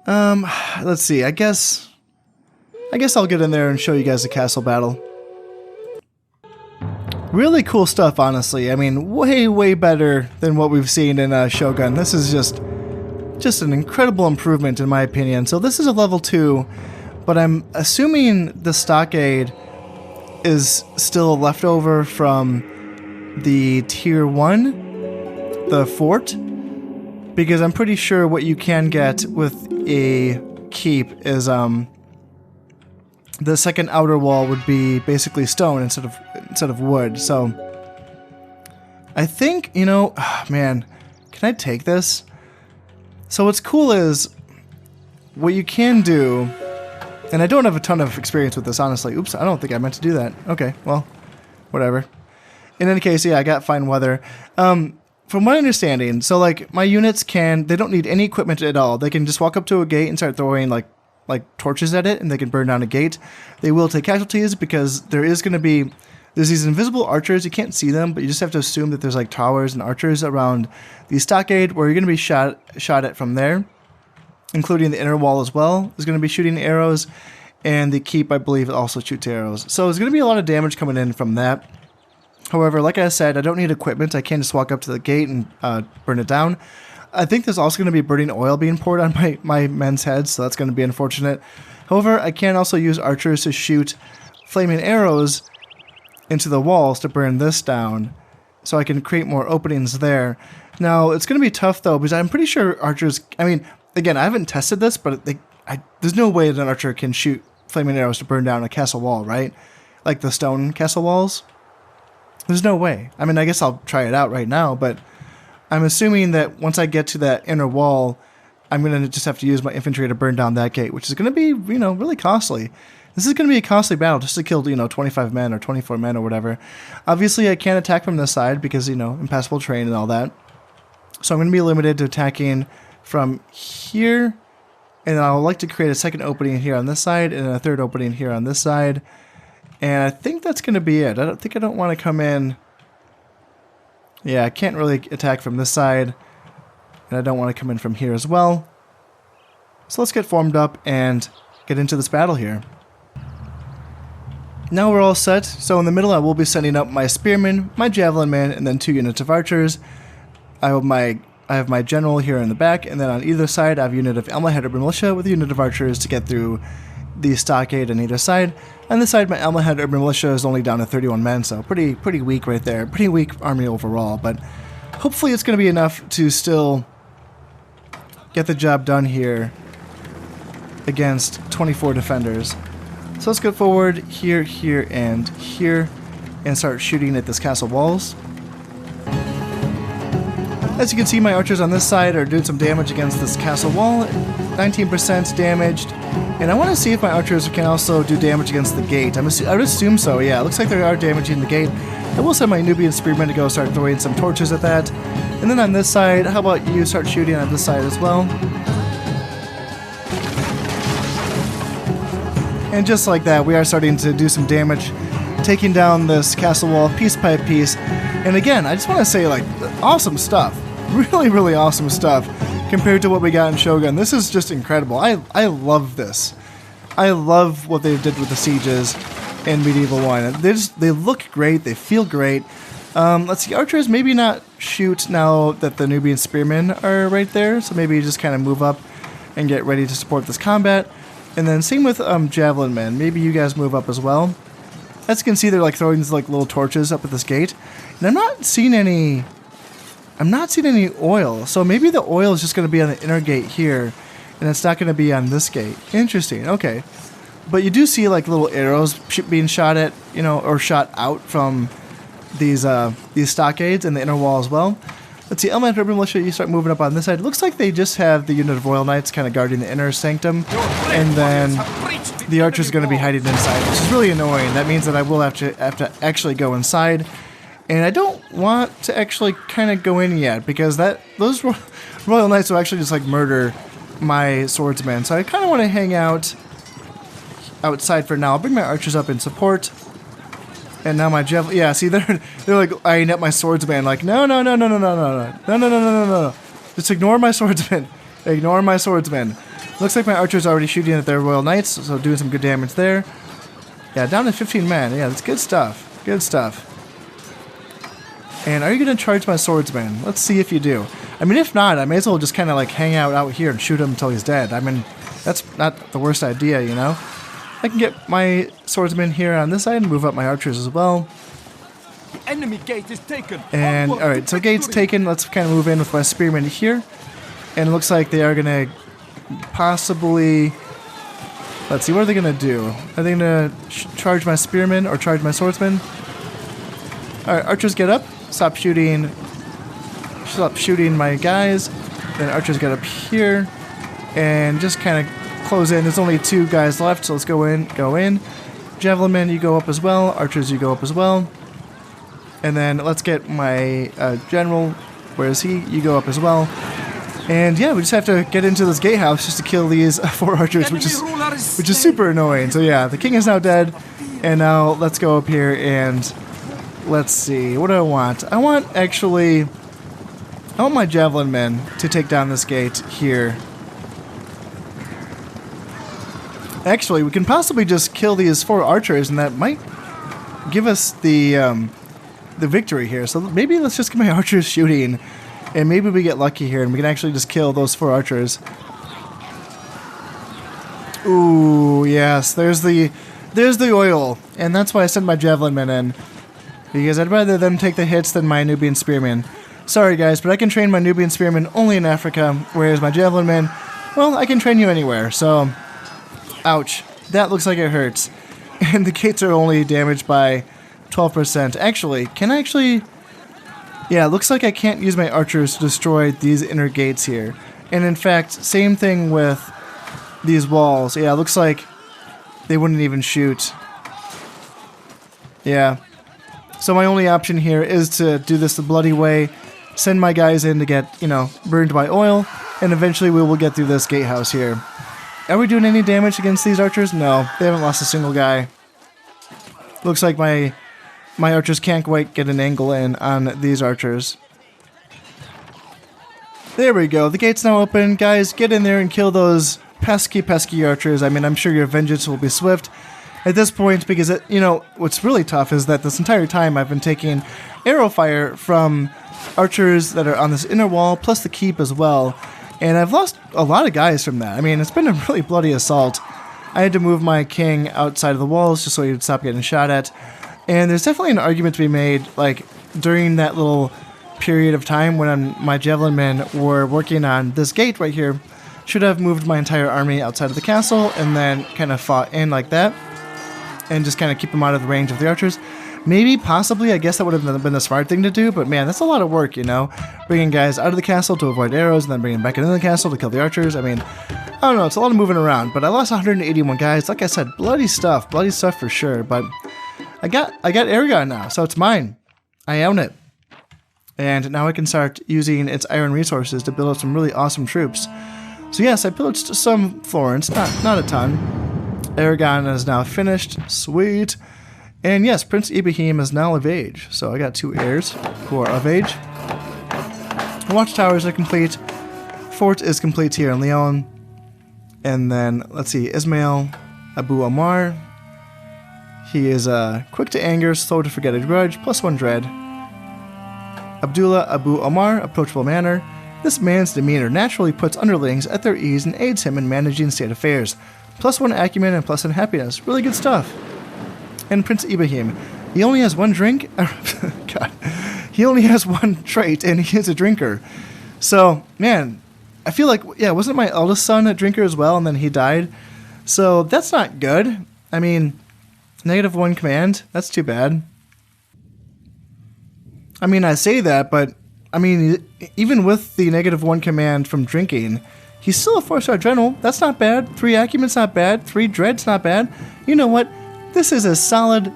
let's see, I guess I'll get in there and show you guys the castle battle. Really cool stuff, honestly. I mean, way, way better than what we've seen in Shogun. This is just an incredible improvement, in my opinion. So this is a level 2, but I'm assuming the stockade is still left over from the tier 1, the fort, because I'm pretty sure what you can get with a keep is the second outer wall would be basically stone instead of wood. So I think, man, can I take this? So what's cool is what you can do, and I don't have a ton of experience with this, honestly. Oops, I don't think I meant to do that. Okay, well, whatever. In any case, yeah, I got fine weather. From my understanding, so like my units they don't need any equipment at all. They can just walk up to a gate and start throwing like torches at it, and they can burn down a gate. They will take casualties because there's these invisible archers. You can't see them, but you just have to assume that there's like towers and archers around the stockade where you're going to be shot at from there, including the inner wall as well is going to be shooting arrows, and the keep, I believe, also shoots arrows. So there's going to be a lot of damage coming in from that. However, like I said, I don't need equipment. I can just walk up to the gate and burn it down. I think there's also going to be burning oil being poured on my men's heads, so that's going to be unfortunate. However, I can also use archers to shoot flaming arrows into the walls to burn this down, so I can create more openings there. Now, it's going to be tough, though, because I'm pretty sure archers... I mean, again, I haven't tested this, but there's no way that an archer can shoot flaming arrows to burn down a castle wall, right? Like the stone castle walls? There's no way. I mean, I guess I'll try it out right now, but I'm assuming that once I get to that inner wall, I'm going to just have to use my infantry to burn down that gate, which is going to be, really costly. This is going to be a costly battle just to kill, 25 men or 24 men or whatever. Obviously, I can't attack from this side because, impassable terrain and all that. So I'm going to be limited to attacking from here, and I would like to create a second opening here on this side and a third opening here on this side. And I think that's going to be it. I don't want to come in. Yeah, I can't really attack from this side. And I don't want to come in from here as well. So let's get formed up and get into this battle here. Now we're all set. So in the middle I will be sending up my spearmen, my javelin men, and then 2 units of archers. I have my general here in the back, and then on either side I have a unit of Almohad urban militia with a unit of archers to get through the stockade on either side. On this side, my Almohad urban militia is only down to 31 men, so pretty weak right there. Pretty weak army overall, but hopefully it's going to be enough to still get the job done here against 24 defenders. So let's go forward here, here, and here, and start shooting at this castle walls. As you can see, my archers on this side are doing some damage against this castle wall. 19% damaged. And I want to see if my archers can also do damage against the gate. I would assume so, yeah. It looks like they are damaging the gate. I will send my Nubian spearmen to go start throwing some torches at that. And then on this side, how about you start shooting on this side as well? And just like that, we are starting to do some damage, taking down this castle wall piece by piece. And again, I just want to say, like, awesome stuff. Really, really awesome stuff compared to what we got in Shogun. This is just incredible. I love this. I love what they did with the sieges in Medieval 1. They look great. They feel great. Let's see, archers maybe not shoot now that the Nubian spearmen are right there. So maybe just kind of move up and get ready to support this combat. And then same with javelin men. Maybe you guys move up as well. As you can see, they're like throwing these like little torches up at this gate, and I'm not seeing any oil. So maybe the oil is just going to be on the inner gate here, and it's not going to be on this gate. Interesting. Okay, but you do see like little arrows being shot at, you know, or shot out from these stockades in the inner wall as well. Let's see, Element Urban Militia, you start moving up on this side. It looks like they just have the unit of Royal Knights kind of guarding the inner sanctum, and then the archers are going to be hiding inside, which is really annoying. That means that I will have to actually go inside, and I don't want to actually kind of go in yet, because those Royal Knights will actually just like murder my swordsmen. So I kind of want to hang out outside for now. I'll bring my archers up in support. And now my javelin, yeah, see, they're like eyeing at my swordsman, like, no. Just ignore my swordsman. Ignore my swordsman. Looks like my archer's already shooting at their Royal Knights, so doing some good damage there. Yeah, down to 15 men. Yeah, that's good stuff. Good stuff. And are you going to charge my swordsman? Let's see if you do. I mean, if not, I may as well just kind of like hang out here and shoot him until he's dead. I mean, that's not the worst idea, you know? I can get my swordsman here on this side and move up my archers as well. The enemy gate is taken. And alright, so gate's taken. Let's kind of move in with my spearmen here. And it looks like they are going to possibly... Let's see, what are they going to do? Are they going to charge my spearmen or charge my swordsman? Alright, archers get up. Stop shooting my guys. Then archers get up here. And just kind of close in. There's only 2 guys left, so let's go in. Javelin men, you go up as well. Archers, you go up as well. And then let's get my general. Where is he? You go up as well. And yeah, we just have to get into this gatehouse just to kill these 4 archers, which is super annoying. So yeah, the king is now dead. And now let's go up here and let's see. What do I want? I want my javelin men to take down this gate here. Actually, we can possibly just kill these 4 archers, and that might give us the victory here. So maybe let's just get my archers shooting, and maybe we get lucky here, and we can actually just kill those 4 archers. Ooh, yes, there's the oil, and that's why I sent my javelin men in, because I'd rather them take the hits than my Nubian spearmen. Sorry guys, but I can train my Nubian spearmen only in Africa, whereas my javelin men, well, I can train you anywhere. So. Ouch. That looks like it hurts. And the gates are only damaged by 12%. Actually, yeah, it looks like I can't use my archers to destroy these inner gates here. And in fact, same thing with these walls. Yeah, it looks like they wouldn't even shoot. Yeah. So my only option here is to do this the bloody way, send my guys in to get, you know, burned by oil, and eventually we will get through this gatehouse here. Are we doing any damage against these archers? No, they haven't lost a single guy. Looks like my archers can't quite get an angle in on these archers. There we go. The gate's now open. Guys, get in there and kill those pesky archers. I mean, I'm sure your vengeance will be swift at this point, because, you know, what's really tough is that this entire time I've been taking arrow fire from archers that are on this inner wall, plus the keep as well. And I've lost a lot of guys from that. I mean, it's been a really bloody assault. I had to move my king outside of the walls just so he would stop getting shot at. And there's definitely an argument to be made, like, during that little period of time when my javelin men were working on this gate right here, should have moved my entire army outside of the castle and then kind of fought in like that. And just kind of keep them out of the range of the archers. Maybe, possibly, I guess that would have been the smart thing to do, but man, that's a lot of work, you know? Bringing guys out of the castle to avoid arrows, and then bringing them back into the castle to kill the archers. I mean, I don't know, it's a lot of moving around, but I lost 181 guys. Like I said, bloody stuff for sure, but I got Aragon now, so it's mine. I own it. And now I can start using its iron resources to build up some really awesome troops. So yes, I pillaged some Florence, not a ton. Aragon is now finished. Sweet. And yes, Prince Ibrahim is now of age. So I got 2 heirs who are of age. Watchtowers are complete. Fort is complete here in Leon. And then, let's see, Ismail Abu Omar. He is quick to anger, slow to forget a grudge, +1 dread. Abdullah Abu Omar, approachable manner. This man's demeanor naturally puts underlings at their ease and aids him in managing state affairs. +1 acumen and +1 happiness. Really good stuff. And Prince Ibrahim. He only has one drink. God. He only has one trait, and he is a drinker. So, man, I feel like, yeah, wasn't my eldest son a drinker as well, and then he died? So that's not good. I mean, -1 command. That's too bad. I mean, I say that, but, I mean, even with the -1 command from drinking, he's still a 4-star general. That's not bad. 3 acumen's not bad. 3 dread's not bad. You know what? This is a solid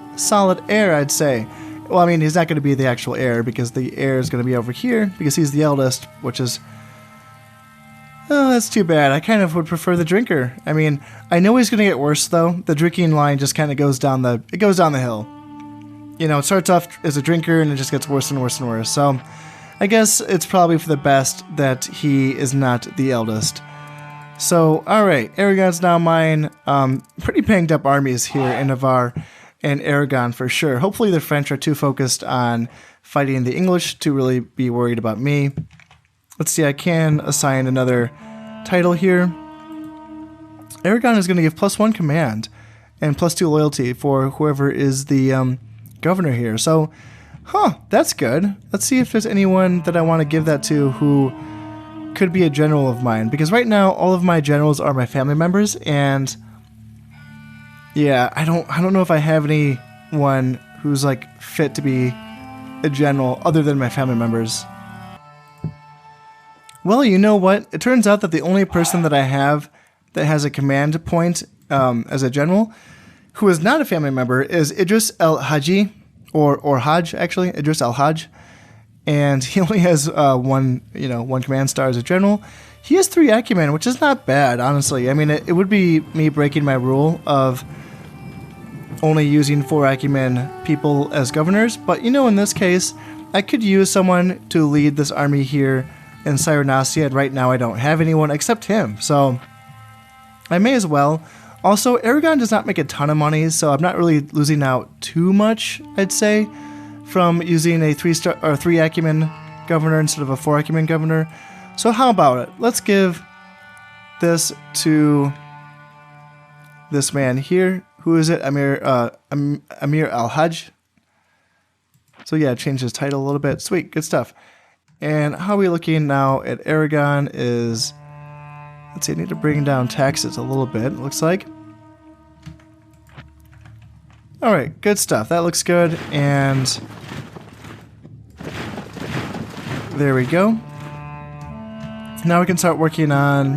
heir, I'd say. Well, I mean, he's not going to be the actual heir, because the heir is going to be over here, because he's the eldest, which is... Oh, that's too bad. I kind of would prefer the drinker. I mean, I know he's going to get worse, though. The drinking line just kind of goes down the hill. You know, it starts off as a drinker, and it just gets worse and worse and worse. So, I guess it's probably for the best that he is not the eldest. So, alright, Aragon's now mine. Pretty banged up armies here in Navarre and Aragon for sure. Hopefully the French are too focused on fighting the English to really be worried about me. Let's see, I can assign another title here. Aragon is going to give +1 command and +2 loyalty for whoever is the governor here. So, that's good. Let's see if there's anyone that I want to give that to who could be a general of mine, because right now all of my generals are my family members, and yeah, I don't know if I have anyone who's like fit to be a general other than my family members. Well, you know what? It turns out that the only person that I have that has a command point as a general who is not a family member is Idris El-Haji, or Hajj actually, Idris El-Hajj. And he only has one command star as a general. He has 3 acumen, which is not bad, honestly. I mean, it would be me breaking my rule of only using 4 acumen people as governors. But, you know, in this case, I could use someone to lead this army here in Cyrenacia, and right now I don't have anyone except him. So, I may as well. Also, Aragon does not make a ton of money, so I'm not really losing out too much, I'd say, from using a 3-star or 3 acumen governor instead of a 4 acumen governor. So how about it? Let's give this to this man here. Who is it? Amir Al-Hajj. So yeah, change his title a little bit. Sweet, good stuff. And how are we looking now at Aragon is... Let's see, I need to bring down taxes a little bit, it looks like. Alright, good stuff. That looks good, and there we go. Now we can start working on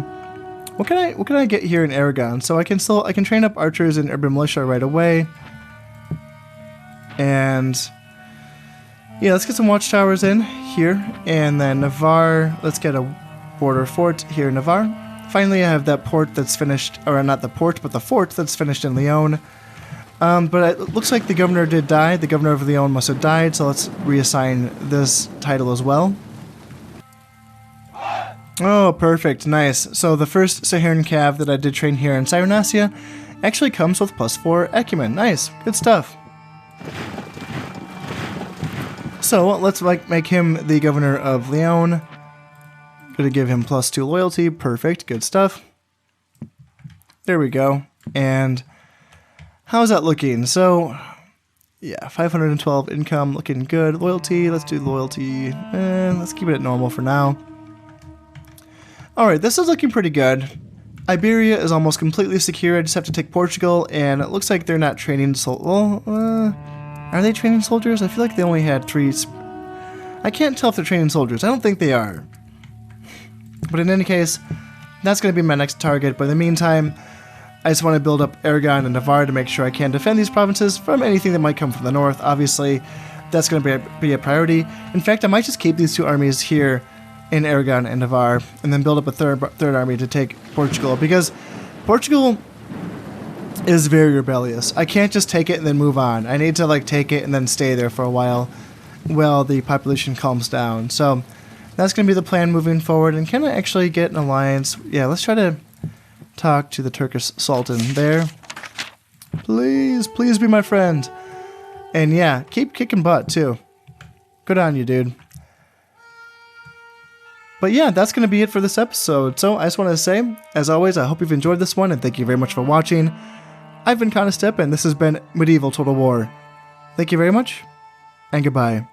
what can I get here in Aragon? So I can train up archers and urban militia right away. And yeah, let's get some watchtowers in here, and then Navarre, let's get a border fort here in Navarre. Finally, I have that port that's finished, or not the port, but the fort that's finished in Lyon. But it looks like the governor did die. The governor of Lyon must have died, so let's reassign this title as well. Oh, perfect. Nice. So the first Saharan Cav that I did train here in Cyrenacia actually comes with +4 acumen. Nice. Good stuff. So let's make him the governor of Lyon. Gonna give him +2 loyalty. Perfect. Good stuff. There we go. And... how's that looking? So, yeah, 512 income, looking good. Loyalty, let's do loyalty. Let's keep it at normal for now. Alright, this is looking pretty good. Iberia is almost completely secure. I just have to take Portugal, and it looks like they're not training are they training soldiers? I feel like they only had 3... I can't tell if they're training soldiers. I don't think they are. But in any case, that's going to be my next target. But in the meantime... I just want to build up Aragon and Navarre to make sure I can defend these provinces from anything that might come from the north. Obviously, that's going to be a priority. In fact, I might just keep these 2 armies here in Aragon and Navarre, and then build up a third army to take Portugal, because Portugal is very rebellious. I can't just take it and then move on. I need to take it and then stay there for a while the population calms down. So that's going to be the plan moving forward. And can I actually get an alliance? Yeah, let's try to talk to the Turkish Sultan there. Please be my friend. And yeah, keep kicking butt too. Good on you, dude. But yeah, that's going to be it for this episode. So I just want to say, as always, I hope you've enjoyed this one, and thank you very much for watching. I've been Conostep, and this has been Medieval Total War. Thank you very much, and goodbye.